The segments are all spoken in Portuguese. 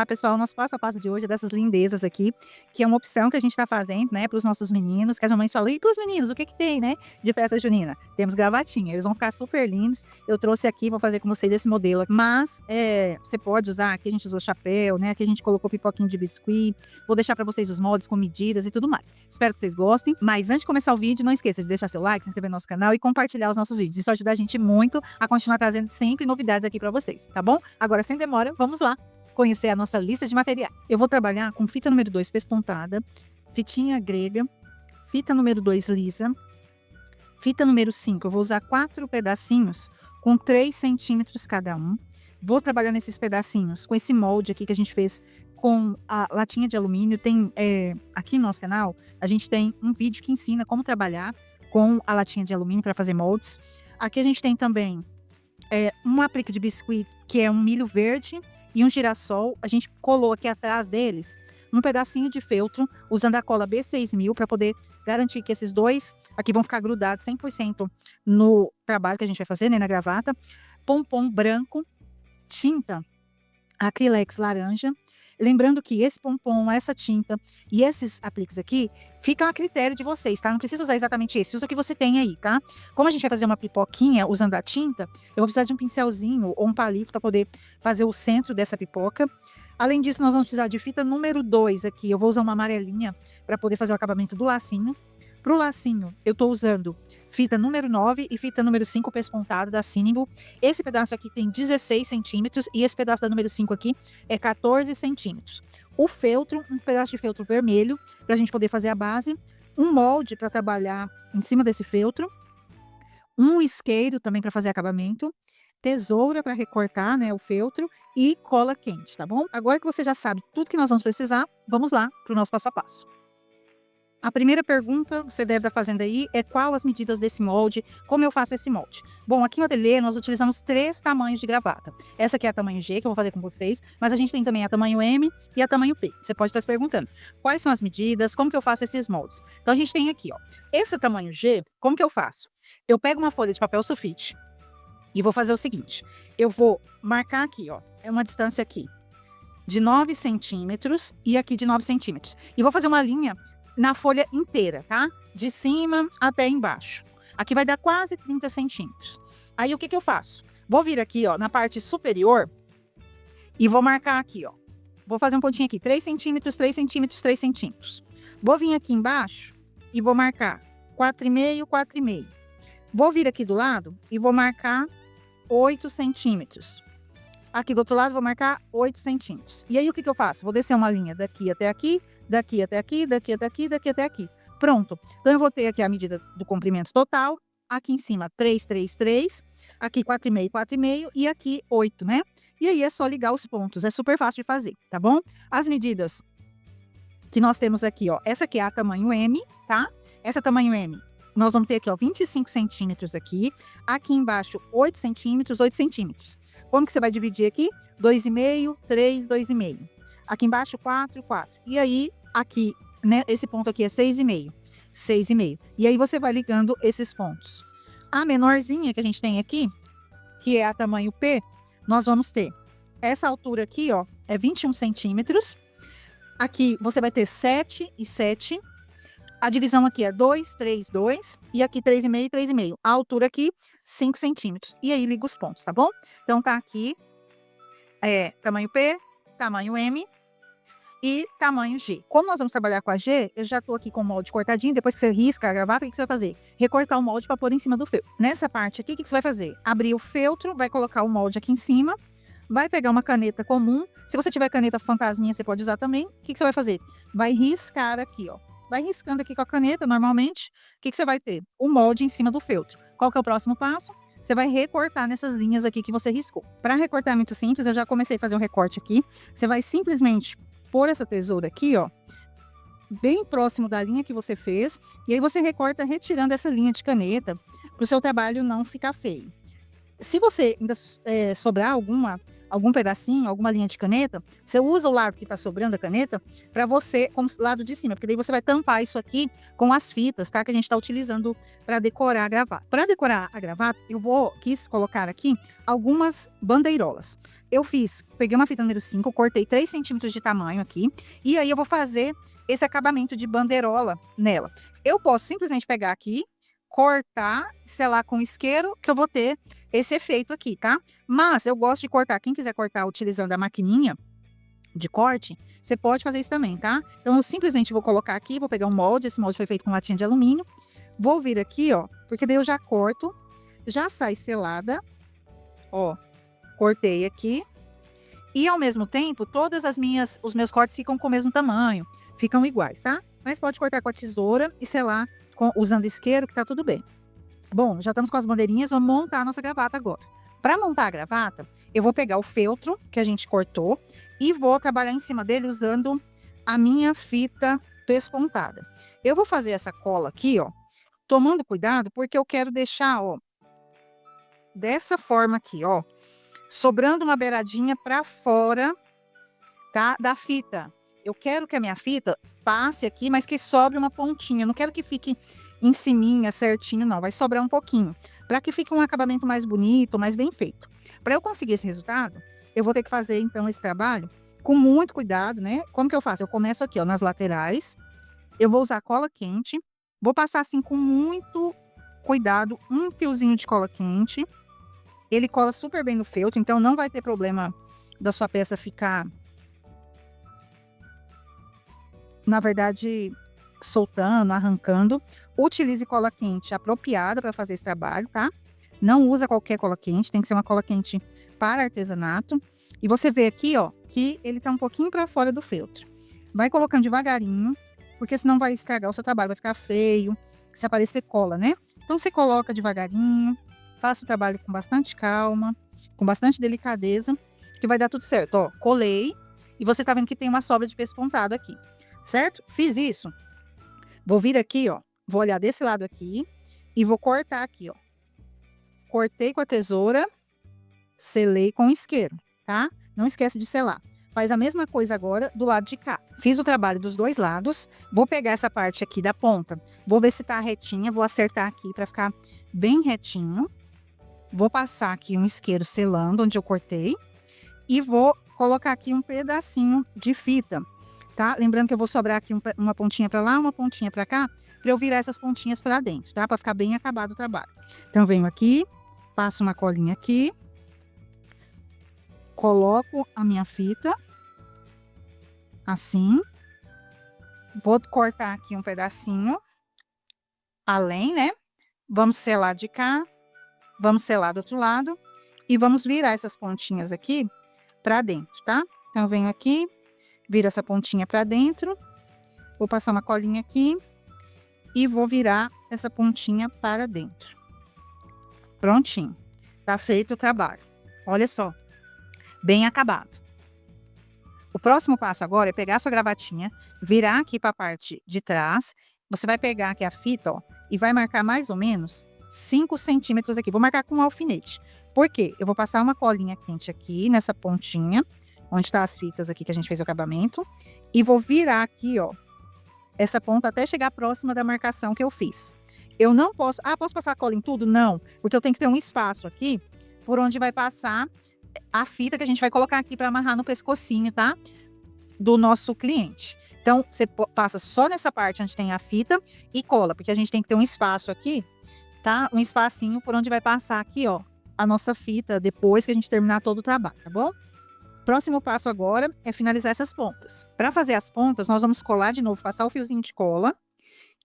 Olá, pessoal. Nosso passo a passo de hoje é dessas lindezas aqui, que é uma opção que a gente está fazendo, né, para os nossos meninos, que as mamães falam, e para os meninos, o que que tem, né, de festa junina? Temos gravatinha, eles vão ficar super lindos. Eu trouxe aqui, vou fazer com vocês esse modelo aqui. Mas você pode usar, aqui a gente usou chapéu, né, aqui a gente colocou pipoquinho de biscuit. Vou deixar para vocês os moldes com medidas e tudo mais. Espero que vocês gostem. Mas antes de começar o vídeo, não esqueça de deixar seu like, se inscrever no nosso canal e compartilhar os nossos vídeos. Isso ajuda a gente muito a continuar trazendo sempre novidades aqui para vocês, tá bom? Agora, sem demora, vamos lá conhecer a nossa lista de materiais. Eu vou trabalhar com fita número 2 pespontada, fitinha grega, fita número 2 lisa, fita número 5. Eu vou usar 4 pedacinhos com 3 centímetros cada um. Vou trabalhar nesses pedacinhos com esse molde aqui que a gente fez com a latinha de alumínio. Tem aqui no nosso canal, a gente tem um vídeo que ensina como trabalhar com a latinha de alumínio para fazer moldes. Aqui a gente tem também um aplique de biscuit, que é um milho verde e um girassol. A gente colou aqui atrás deles um pedacinho de feltro, usando a cola B6000 para poder garantir que esses dois aqui vão ficar grudados 100% no trabalho que a gente vai fazer, né, na gravata. Pompom branco, tinta acrylex laranja. Lembrando que esse pompom, essa tinta e esses apliques aqui ficam a critério de vocês, tá? Não precisa usar exatamente esse, usa o que você tem aí, tá? Como a gente vai fazer uma pipoquinha usando a tinta, eu vou precisar de um pincelzinho ou um palito para poder fazer o centro dessa pipoca. Além disso, nós vamos precisar de fita número 2 aqui. Eu vou usar uma amarelinha para poder fazer o acabamento do lacinho. Para o lacinho, eu estou usando fita número 9 e fita número 5 pespontada da Cinnamon. Esse pedaço aqui tem 16 centímetros e esse pedaço da número 5 aqui é 14 centímetros. O feltro, um pedaço de feltro vermelho para a gente poder fazer a base. Um molde para trabalhar em cima desse feltro. Um isqueiro também para fazer acabamento. Tesoura para recortar, né, o feltro e cola quente, tá bom? Agora que você já sabe tudo que nós vamos precisar, vamos lá para o nosso passo a passo. A primeira pergunta que você deve estar fazendo aí é qual as medidas desse molde, como eu faço esse molde. Bom, aqui no ateliê nós utilizamos 3 tamanhos de gravata. Essa aqui é a tamanho G, que eu vou fazer com vocês, mas a gente tem também a tamanho M e a tamanho P. Você pode estar se perguntando, quais são as medidas, como que eu faço esses moldes? Então a gente tem aqui, ó, esse tamanho G, como que eu faço? Eu pego uma folha de papel sulfite e vou fazer o seguinte, eu vou marcar aqui, ó, é uma distância aqui de 9 centímetros e aqui de 9 centímetros. E vou fazer uma linha na folha inteira, tá? De cima até embaixo. Aqui vai dar quase 30 centímetros. Aí, o que que eu faço? Vou vir aqui, ó, na parte superior e vou marcar aqui, ó. Vou fazer um pontinho aqui, 3 centímetros, 3 centímetros, 3 centímetros. Vou vir aqui embaixo e vou marcar 4,5, 4,5. Vou vir aqui do lado e vou marcar 8 centímetros. Aqui do outro lado, vou marcar 8 centímetros. E aí, o que que eu faço? Vou descer uma linha daqui até aqui, daqui até aqui, daqui até aqui, daqui até aqui. Pronto. Então, eu vou ter aqui a medida do comprimento total. Aqui em cima, 3, 3, 3. Aqui, 4,5, 4,5. E aqui, 8, né? E aí, é só ligar os pontos. É super fácil de fazer, tá bom? As medidas que nós temos aqui, ó. Essa aqui é a tamanho M, tá? Essa tamanho M. Nós vamos ter aqui, ó, 25 centímetros aqui. Aqui embaixo, 8 centímetros, 8 centímetros. Como que você vai dividir aqui? 2,5, 3, 2,5. Aqui embaixo, 4, 4. E aí, aqui, né, esse ponto aqui é 6,5. 6,5. E aí, você vai ligando esses pontos. A menorzinha que a gente tem aqui, que é a tamanho P, nós vamos ter essa altura aqui, ó, é 21 centímetros. Aqui, você vai ter 7 e 7. A divisão aqui é 2, 3, 2. E aqui 3,5, 3,5. A altura aqui, 5 centímetros. E aí, liga os pontos, tá bom? Então, tá aqui, tamanho P, tamanho M e tamanho G. Como nós vamos trabalhar com a G, eu já tô aqui com o molde cortadinho. Depois que você risca a gravata, o que você vai fazer? Recortar o molde para pôr em cima do feltro. Nessa parte aqui, o que você vai fazer? Abrir o feltro, vai colocar o molde aqui em cima. Vai pegar uma caneta comum. Se você tiver caneta fantasminha, você pode usar também. O que você vai fazer? Vai riscar aqui, ó. Vai riscando aqui com a caneta, normalmente. O que você vai ter? O molde em cima do feltro. Qual que é o próximo passo? Você vai recortar nessas linhas aqui que você riscou. Para recortar é muito simples, eu já comecei a fazer um recorte aqui. Você vai simplesmente pôr essa tesoura aqui, ó, bem próximo da linha que você fez. E aí você recorta retirando essa linha de caneta, para o seu trabalho não ficar feio. Se você ainda sobrar algum pedacinho, alguma linha de caneta, você usa o lado que está sobrando da caneta para você, como lado de cima, porque daí você vai tampar isso aqui com as fitas, tá? Que a gente está utilizando para decorar a gravata. Para decorar a gravata, quis colocar aqui algumas bandeirolas. Peguei uma fita número 5, cortei 3 centímetros de tamanho aqui, e aí eu vou fazer esse acabamento de bandeirola nela. Eu posso simplesmente pegar aqui, cortar, selar com isqueiro, que eu vou ter esse efeito aqui, tá? Mas eu gosto de cortar, quem quiser cortar utilizando a maquininha de corte, você pode fazer isso também, tá? Então eu simplesmente vou colocar aqui, vou pegar um molde, esse molde foi feito com latinha de alumínio, vou vir aqui, ó, porque daí eu já corto, já sai selada, ó, cortei aqui, e ao mesmo tempo, os meus cortes ficam com o mesmo tamanho, ficam iguais, tá? Mas pode cortar com a tesoura e selar usando isqueiro, que tá tudo bem. Bom, já estamos com as bandeirinhas, vamos montar a nossa gravata agora. Para montar a gravata, eu vou pegar o feltro que a gente cortou e vou trabalhar em cima dele usando a minha fita pespontada. Eu vou fazer essa cola aqui, ó, tomando cuidado, porque eu quero deixar, ó, dessa forma aqui, ó, sobrando uma beiradinha para fora, tá, da fita. Eu quero que a minha fita passe aqui, mas que sobre uma pontinha. Eu não quero que fique em ciminha certinho, não. Vai sobrar um pouquinho, para que fique um acabamento mais bonito, mais bem feito. Para eu conseguir esse resultado, eu vou ter que fazer, então, esse trabalho com muito cuidado, né? Como que eu faço? Eu começo aqui, ó, nas laterais. Eu vou usar cola quente. Vou passar, assim, com muito cuidado, um fiozinho de cola quente. Ele cola super bem no feltro, então não vai ter problema da sua peça ficar, na verdade, soltando, arrancando. Utilize cola quente apropriada para fazer esse trabalho, tá? Não usa qualquer cola quente, tem que ser uma cola quente para artesanato. E você vê aqui, ó, que ele tá um pouquinho para fora do feltro. Vai colocando devagarinho, porque senão vai estragar o seu trabalho, vai ficar feio, se aparecer cola, né? Então você coloca devagarinho, faça o trabalho com bastante calma, com bastante delicadeza, que vai dar tudo certo. Ó, colei e você tá vendo que tem uma sobra de pespontado aqui, certo? Fiz isso. Vou vir aqui, ó, vou olhar desse lado aqui e vou cortar aqui, ó. Cortei com a tesoura, selei com o isqueiro, tá? Não esquece de selar. Faz a mesma coisa agora do lado de cá. Fiz o trabalho dos dois lados. Vou pegar essa parte aqui da ponta. Vou ver se tá retinha. Vou acertar aqui para ficar bem retinho. Vou passar aqui um isqueiro selando onde eu cortei. E vou colocar aqui um pedacinho de fita, tá? Lembrando que eu vou sobrar aqui uma pontinha para lá, uma pontinha para cá, para eu virar essas pontinhas para dentro, tá? Para ficar bem acabado o trabalho. Então, venho aqui, passo uma colinha aqui. Coloco a minha fita, assim, vou cortar aqui um pedacinho, além, né? Vamos selar de cá, vamos selar do outro lado e vamos virar essas pontinhas aqui para dentro, tá? Então, eu venho aqui, viro essa pontinha para dentro, vou passar uma colinha aqui e vou virar essa pontinha para dentro. Prontinho, tá feito o trabalho. Olha só. Bem acabado. O próximo passo agora é pegar a sua gravatinha, virar aqui para a parte de trás. Você vai pegar aqui a fita, ó, e vai marcar mais ou menos 5 centímetros aqui. Vou marcar com um alfinete. Por quê? Eu vou passar uma colinha quente aqui nessa pontinha, onde tá as fitas aqui que a gente fez o acabamento. E vou virar aqui, ó, essa ponta até chegar próxima da marcação que eu fiz. Eu não posso... Ah, posso passar a cola em tudo? Não, porque eu tenho que ter um espaço aqui por onde vai passar a fita que a gente vai colocar aqui para amarrar no pescocinho, tá? Do nosso cliente. Então, você passa só nessa parte onde tem a fita e cola, porque a gente tem que ter um espaço aqui, tá? Um espacinho por onde vai passar aqui, ó, a nossa fita depois que a gente terminar todo o trabalho, tá bom? Próximo passo agora é finalizar essas pontas. Para fazer as pontas, nós vamos colar de novo, passar o fiozinho de cola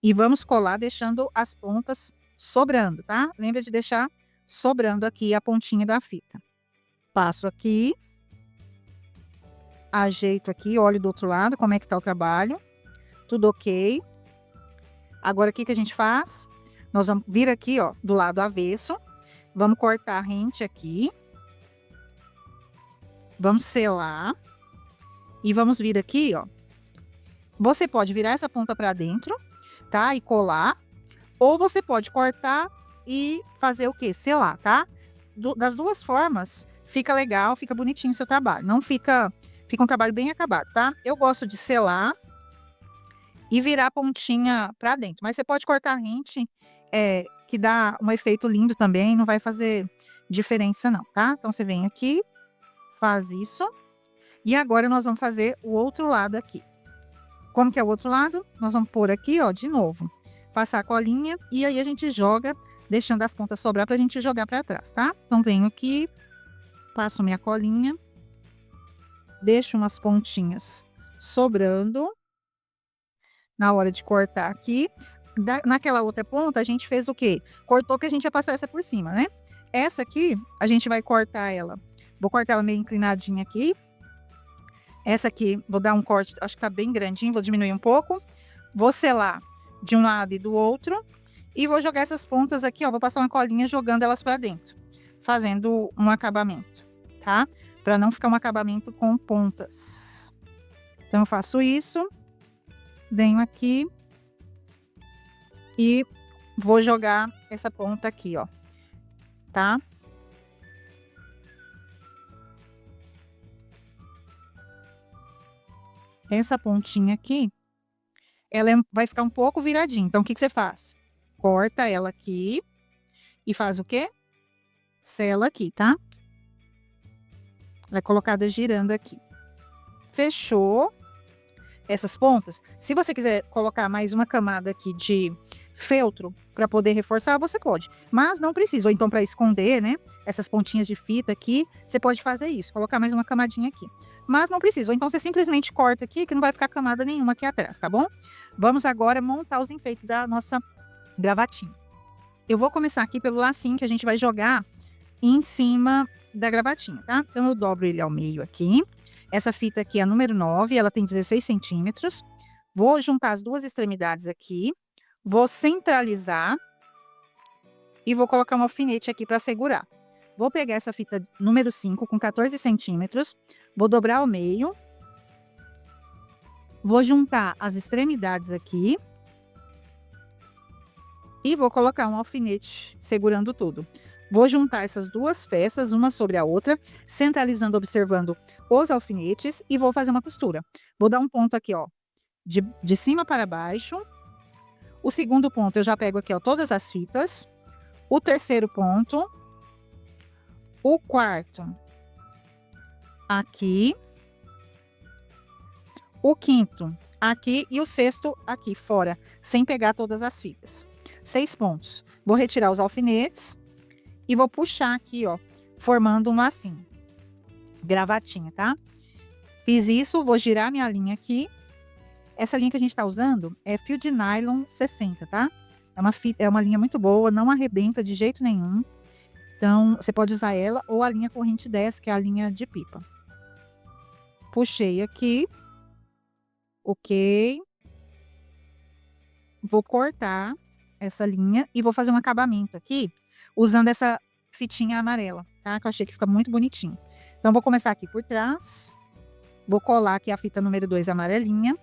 e vamos colar deixando as pontas sobrando, tá? Lembra de deixar sobrando aqui a pontinha da fita. Passo aqui, ajeito aqui, olho do outro lado como é que tá o trabalho, tudo ok. Agora, o que que a gente faz? Nós vamos vir aqui, ó, do lado avesso, vamos cortar rente aqui, vamos selar e vamos vir aqui, ó. Você pode virar essa ponta para dentro, tá? E colar, ou você pode cortar e fazer o quê? Selar, tá? das duas formas, fica legal, fica bonitinho o seu trabalho. Não fica um trabalho bem acabado, tá? Eu gosto de selar e virar a pontinha pra dentro. Mas você pode cortar rente, que dá um efeito lindo também, não vai fazer diferença não, tá? Então, você vem aqui, faz isso. E agora nós vamos fazer o outro lado aqui. Como que é o outro lado? Nós vamos pôr aqui, ó, de novo. Passar a colinha e aí a gente joga, deixando as pontas sobrar pra gente jogar pra trás, tá? Então, venho aqui, passo minha colinha, deixo umas pontinhas sobrando. Na hora de cortar aqui, naquela outra ponta, a gente fez o quê? Cortou que a gente ia passar essa por cima, né? Essa aqui, a gente vai cortar ela. Vou cortar ela meio inclinadinha aqui. Essa aqui, vou dar um corte, acho que tá bem grandinho, vou diminuir um pouco. Vou selar de um lado e do outro. E vou jogar essas pontas aqui, ó, vou passar uma colinha jogando elas pra dentro. Fazendo um acabamento, tá? Pra não ficar um acabamento com pontas. Então, eu faço isso. Venho aqui. E vou jogar essa ponta aqui, ó. Tá? Essa pontinha aqui, ela vai ficar um pouco viradinha. Então, o que você faz? Corta ela aqui e faz o quê? Sela aqui, tá? Vai colocada girando aqui. Fechou essas pontas. Se você quiser colocar mais uma camada aqui de feltro para poder reforçar, você pode. Mas não precisa. Ou então, para esconder, né? Essas pontinhas de fita aqui, você pode fazer isso. Colocar mais uma camadinha aqui. Mas não precisa. Ou então, você simplesmente corta aqui, que não vai ficar camada nenhuma aqui atrás, tá bom? Vamos agora montar os enfeites da nossa gravatinha. Eu vou começar aqui pelo lacinho que a gente vai jogar em cima da gravatinha, tá? Então, eu dobro ele ao meio aqui. Essa fita aqui é a número 9, ela tem 16 centímetros. Vou juntar as duas extremidades aqui. Vou centralizar. E vou colocar um alfinete aqui para segurar. Vou pegar essa fita número 5 com 14 centímetros. Vou dobrar ao meio. Vou juntar as extremidades aqui. E vou colocar um alfinete segurando tudo. Vou juntar essas duas peças, uma sobre a outra, centralizando, observando os alfinetes e vou fazer uma costura. Vou dar um ponto aqui, ó, de cima para baixo. O segundo ponto eu já pego aqui, ó, todas as fitas. O terceiro ponto. O quarto aqui. O quinto aqui e o sexto aqui fora, sem pegar todas as fitas. 6 pontos. Vou retirar os alfinetes. E vou puxar aqui, ó, formando um lacinho. Gravatinha, tá? Fiz isso, vou girar minha linha aqui. Essa linha que a gente tá usando é fio de nylon 60, tá? É uma linha muito boa, não arrebenta de jeito nenhum. Então, você pode usar ela ou a linha corrente 10, que é a linha de pipa. Puxei aqui. Ok. Vou cortar essa linha e vou fazer um acabamento aqui usando essa fitinha amarela, tá? Que eu achei que fica muito bonitinho. Então, vou começar aqui por trás. Vou colar aqui a fita número 2 amarelinha.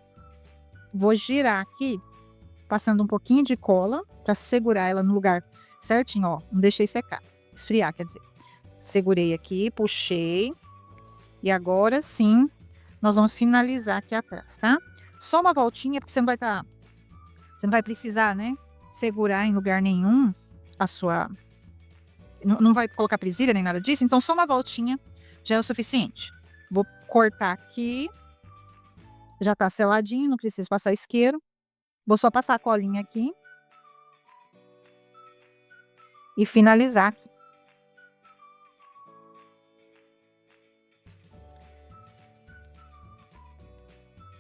Vou girar aqui, passando um pouquinho de cola para segurar ela no lugar certinho, ó. Não deixei secar, esfriar, quer dizer. Segurei aqui, puxei. E agora sim, nós vamos finalizar aqui atrás, tá? Só uma voltinha, porque você não vai precisar, né? Segurar em lugar nenhum a sua... Não vai colocar presilha nem nada disso, então só uma voltinha já é o suficiente. Vou cortar aqui. Já tá seladinho, não preciso passar isqueiro. Vou só passar a colinha aqui. E finalizar aqui.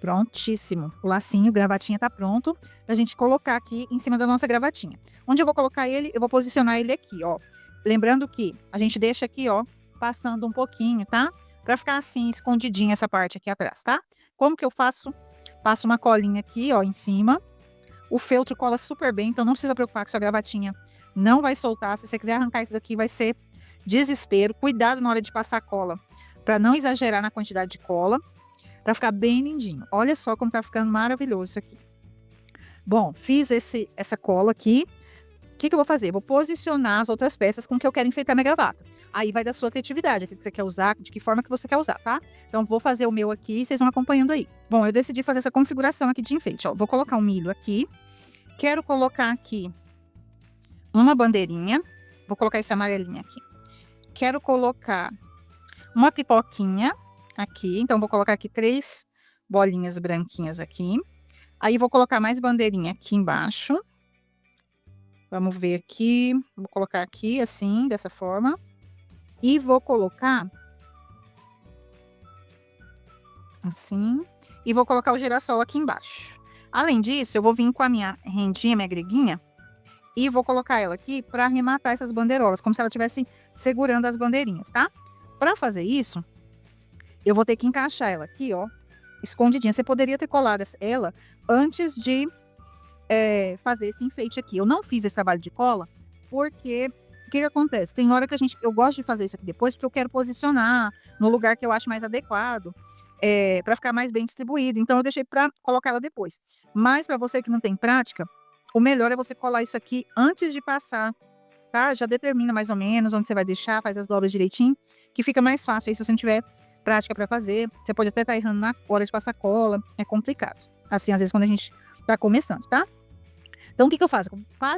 Prontíssimo. O lacinho, gravatinha tá pronto pra gente colocar aqui em cima da nossa gravatinha. Onde eu vou colocar ele? Eu vou posicionar ele aqui, ó. Lembrando que a gente deixa aqui, ó, passando um pouquinho, tá? Pra ficar assim, escondidinha essa parte aqui atrás, tá? Como que eu faço? Passo uma colinha aqui, ó, em cima. O feltro cola super bem, então não precisa preocupar que sua gravatinha não vai soltar. Se você quiser arrancar isso daqui, vai ser desespero. Cuidado na hora de passar cola, pra não exagerar na quantidade de cola. Pra ficar bem lindinho. Olha só como tá ficando maravilhoso isso aqui. Bom, fiz essa cola aqui. O que eu vou fazer? Vou posicionar as outras peças com que eu quero enfeitar minha gravata. Aí vai da sua criatividade, o que você quer usar, de que forma que você quer usar, tá? Então, vou fazer o meu aqui e vocês vão acompanhando aí. Bom, eu decidi fazer essa configuração aqui de enfeite, ó. Vou colocar um milho aqui. Quero colocar aqui uma bandeirinha. Vou colocar esse amarelinho aqui. Quero colocar uma pipoquinha aqui. Então, vou colocar aqui 3 bolinhas branquinhas aqui. Aí, vou colocar mais bandeirinha aqui embaixo. Vamos ver aqui. Vou colocar aqui, assim, dessa forma. E vou colocar assim. E vou colocar o girassol aqui embaixo. Além disso, eu vou vir com a minha rendinha, minha greguinha. E vou colocar ela aqui para arrematar essas bandeirolas, como se ela estivesse segurando as bandeirinhas, tá? Para fazer isso, eu vou ter que encaixar ela aqui, ó, escondidinha. Você poderia ter colado ela antes de fazer esse enfeite aqui. Eu não fiz esse trabalho de cola, porque o que acontece? Tem hora que eu gosto de fazer isso aqui depois, porque eu quero posicionar no lugar que eu acho mais adequado, para ficar mais bem distribuído. Então, eu deixei para colocar ela depois. Mas, para você que não tem prática, o melhor é você colar isso aqui antes de passar, tá? Já determina mais ou menos onde você vai deixar, faz as dobras direitinho, que fica mais fácil. Aí, se você não tiver prática para fazer, você pode até estar errando na hora de passar cola, é complicado. Assim, às vezes, quando a gente tá começando, tá? Então, o que eu faço?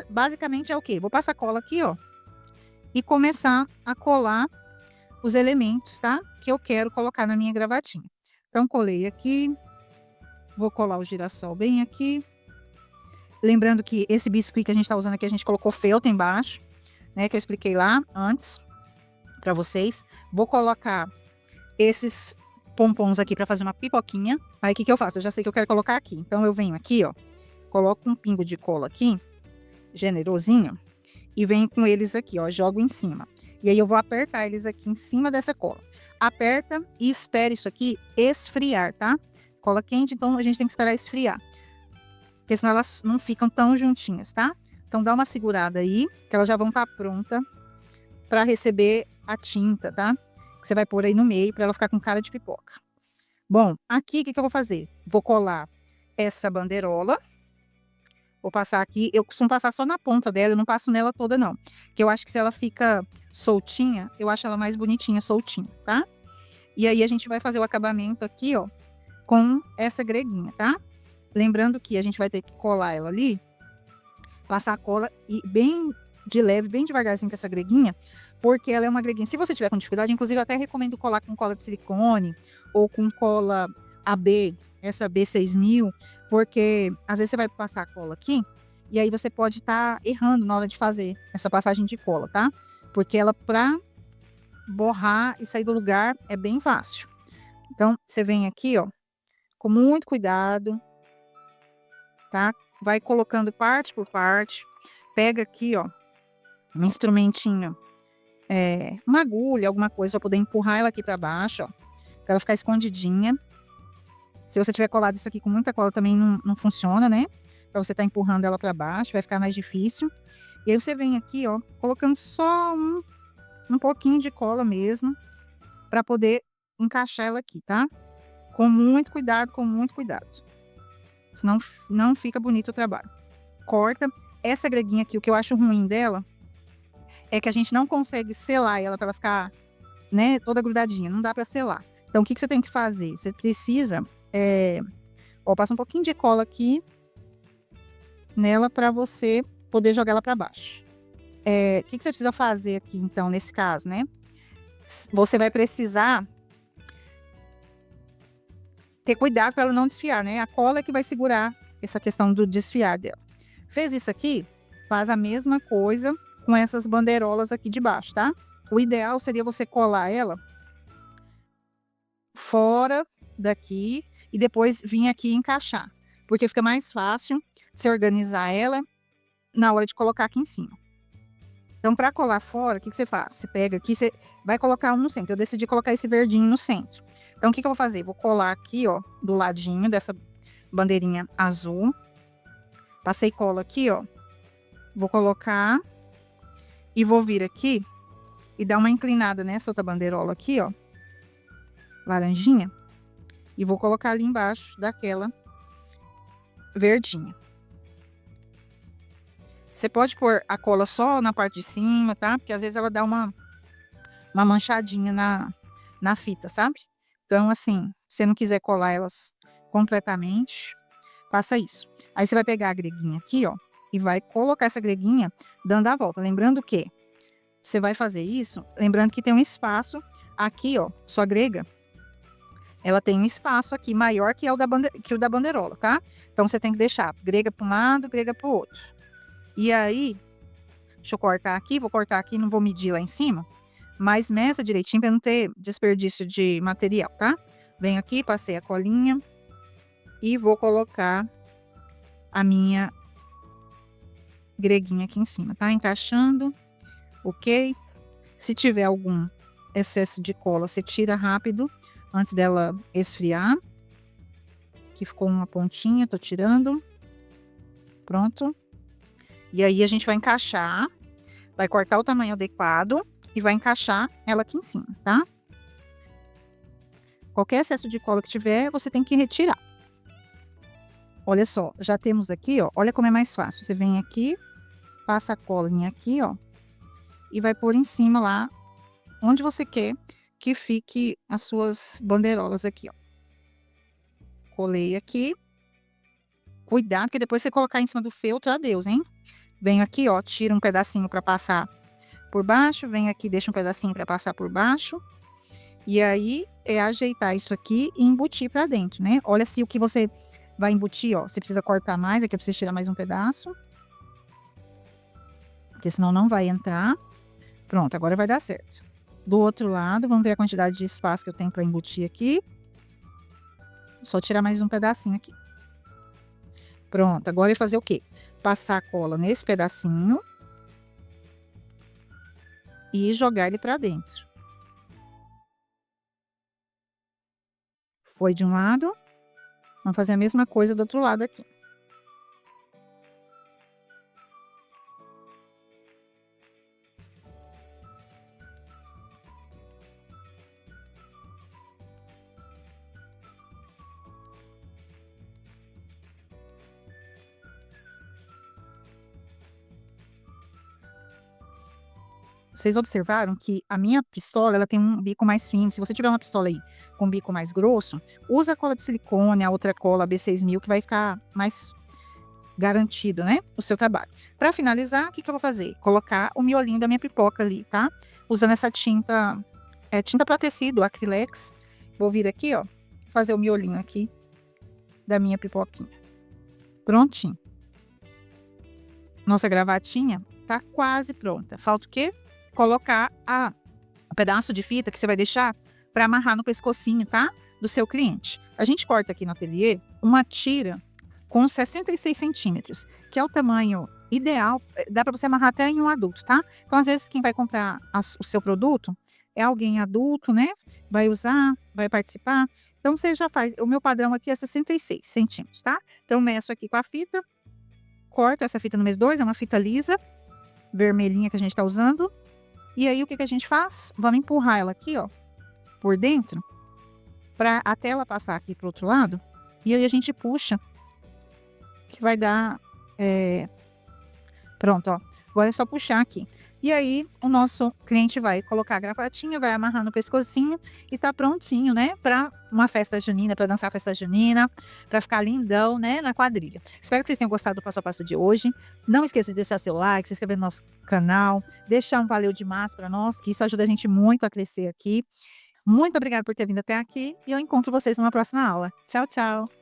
Basicamente é o quê? Vou passar cola aqui, ó, e começar a colar os elementos, tá? Que eu quero colocar na minha gravatinha. Então, colei aqui, vou colar o girassol bem aqui. Lembrando que esse biscuit que a gente tá usando aqui, a gente colocou feltro embaixo, né? Que eu expliquei lá antes para vocês. Vou colocar esses pompons aqui para fazer uma pipoquinha. Aí, o que eu faço? Eu já sei que eu quero colocar aqui. Então, eu venho aqui, ó, coloco um pingo de cola aqui, generosinho, e venho com eles aqui, ó, jogo em cima. E aí, eu vou apertar eles aqui em cima dessa cola. Aperta e espere isso aqui esfriar, tá? Cola quente, então a gente tem que esperar esfriar. Porque senão elas não ficam tão juntinhas, tá? Então, dá uma segurada aí, que elas já vão estar prontas para receber a tinta, tá? Que você vai pôr aí no meio para ela ficar com cara de pipoca. Bom, aqui o que eu vou fazer? Vou colar essa bandeirola. Vou passar aqui. Eu costumo passar só na ponta dela, eu não passo nela toda, não. Porque eu acho que se ela fica soltinha, eu acho ela mais bonitinha, soltinha, tá? E aí, a gente vai fazer o acabamento aqui, ó, com essa greguinha, tá? Lembrando que a gente vai ter que colar ela ali, passar a cola e bem de leve, bem devagarzinho com essa greguinha, porque ela é uma greguinha. Se você tiver com dificuldade, inclusive eu até recomendo colar com cola de silicone ou com cola AB, essa B6000, porque às vezes você vai passar a cola aqui e aí você pode estar errando na hora de fazer essa passagem de cola, tá? Porque ela, pra borrar e sair do lugar, é bem fácil. Então, você vem aqui, ó, com muito cuidado, tá? Vai colocando parte por parte. Pega aqui, ó, um instrumentinho, uma agulha, alguma coisa para poder empurrar ela aqui para baixo, ó, para ela ficar escondidinha. Se você tiver colado isso aqui com muita cola também não funciona, né? Para você estar empurrando ela para baixo, vai ficar mais difícil. E aí você vem aqui, ó, colocando só um pouquinho de cola mesmo, para poder encaixar ela aqui, tá? Com muito cuidado, com muito cuidado. Senão não fica bonito o trabalho. Corta. Essa greguinha aqui, o que eu acho ruim dela é que a gente não consegue selar ela para ela ficar, né, toda grudadinha. Não dá para selar. Então, o que você tem que fazer? Você precisa, passa um pouquinho de cola aqui nela para você poder jogar ela para baixo. O que você precisa fazer aqui, então, nesse caso, né? Você vai precisar ter cuidado para ela não desfiar, né? A cola é que vai segurar essa questão do desfiar dela. Fez isso aqui? Faz a mesma coisa com essas bandeirolas aqui de baixo, tá? O ideal seria você colar ela fora daqui e depois vir aqui e encaixar, porque fica mais fácil você organizar ela na hora de colocar aqui em cima. Então, para colar fora, o que você faz? Você pega aqui, você vai colocar um no centro. Eu decidi colocar esse verdinho no centro. Então, o que eu vou fazer? Vou colar aqui, ó, do ladinho dessa bandeirinha azul. Passei cola aqui, ó. Vou colocar e vou vir aqui e dar uma inclinada nessa outra bandeirola aqui, ó, laranjinha, e vou colocar ali embaixo daquela verdinha. Você pode pôr a cola só na parte de cima, tá? Porque às vezes ela dá uma uma manchadinha na fita, sabe? Então, assim, se você não quiser colar elas completamente, faça isso. Aí você vai pegar a greguinha aqui, ó, e vai colocar essa greguinha dando a volta. Lembrando que você vai fazer isso, lembrando que tem um espaço aqui, ó, sua grega, ela tem um espaço aqui maior que, que o da bandeirola, tá? Então, você tem que deixar grega para um lado, grega para o outro. E aí, deixa eu cortar aqui, vou cortar aqui, não vou medir lá em cima, mas meça direitinho para não ter desperdício de material, tá? Venho aqui, passei a colinha e vou colocar a minha greguinha aqui em cima, tá? Encaixando, ok? Se tiver algum excesso de cola, você tira rápido antes dela esfriar. Aqui ficou uma pontinha, tô tirando. Pronto. E aí a gente vai encaixar, vai cortar o tamanho adequado e vai encaixar ela aqui em cima, tá? Qualquer excesso de cola que tiver, você tem que retirar. Olha só, já temos aqui, ó, olha como é mais fácil. Você vem aqui, passa a colinha aqui, ó, e vai pôr em cima lá, onde você quer que fique as suas bandeirolas aqui, ó. Colei aqui. Cuidado, que depois você colocar em cima do feltro, adeus, hein? Venho aqui, ó, tiro um pedacinho para passar por baixo, venho aqui, deixo um pedacinho para passar por baixo. E aí, é ajeitar isso aqui e embutir para dentro, né? Olha se o que você vai embutir, ó, você precisa cortar mais, aqui eu preciso tirar mais um pedaço. Porque senão não vai entrar. Pronto, agora vai dar certo. Do outro lado, vamos ver a quantidade de espaço que eu tenho para embutir aqui. Só tirar mais um pedacinho aqui. Pronto, agora eu vou fazer o quê? Passar a cola nesse pedacinho e jogar ele para dentro. Foi de um lado, vamos fazer a mesma coisa do outro lado aqui. Vocês observaram que a minha pistola, ela tem um bico mais fino. Se você tiver uma pistola aí com bico mais grosso, usa a cola de silicone, a outra cola B6000, que vai ficar mais garantido, né, o seu trabalho. Para finalizar, o que eu vou fazer? Colocar o miolinho da minha pipoca ali, tá? Usando essa tinta, tinta para tecido, Acrylex. Vou vir aqui, ó, fazer o miolinho aqui da minha pipoquinha. Prontinho. Nossa gravatinha tá quase pronta. Falta o quê? Colocar o pedaço de fita que você vai deixar para amarrar no pescocinho, tá? Do seu cliente. A gente corta aqui no ateliê uma tira com 66 centímetros, que é o tamanho ideal. Dá para você amarrar até em um adulto, tá? Então, às vezes, quem vai comprar o seu produto é alguém adulto, né? Vai usar, vai participar. Então, você já faz. O meu padrão aqui é 66 centímetros, tá? Então, meço aqui com a fita, corto essa fita número 2, é uma fita lisa, vermelhinha que a gente tá usando. E aí, o que a gente faz? Vamos empurrar ela aqui, ó, por dentro, até ela passar aqui pro outro lado. E aí, a gente puxa, que vai dar... Pronto, ó. Agora é só puxar aqui. E aí, o nosso cliente vai colocar a gravatinha, vai amarrar no pescocinho e tá prontinho, né? Para uma festa junina, para dançar a festa junina, para ficar lindão, né? Na quadrilha. Espero que vocês tenham gostado do passo a passo de hoje. Não esqueça de deixar seu like, se inscrever no nosso canal, deixar um valeu demais para nós, que isso ajuda a gente muito a crescer aqui. Muito obrigada por ter vindo até aqui e eu encontro vocês numa próxima aula. Tchau, tchau!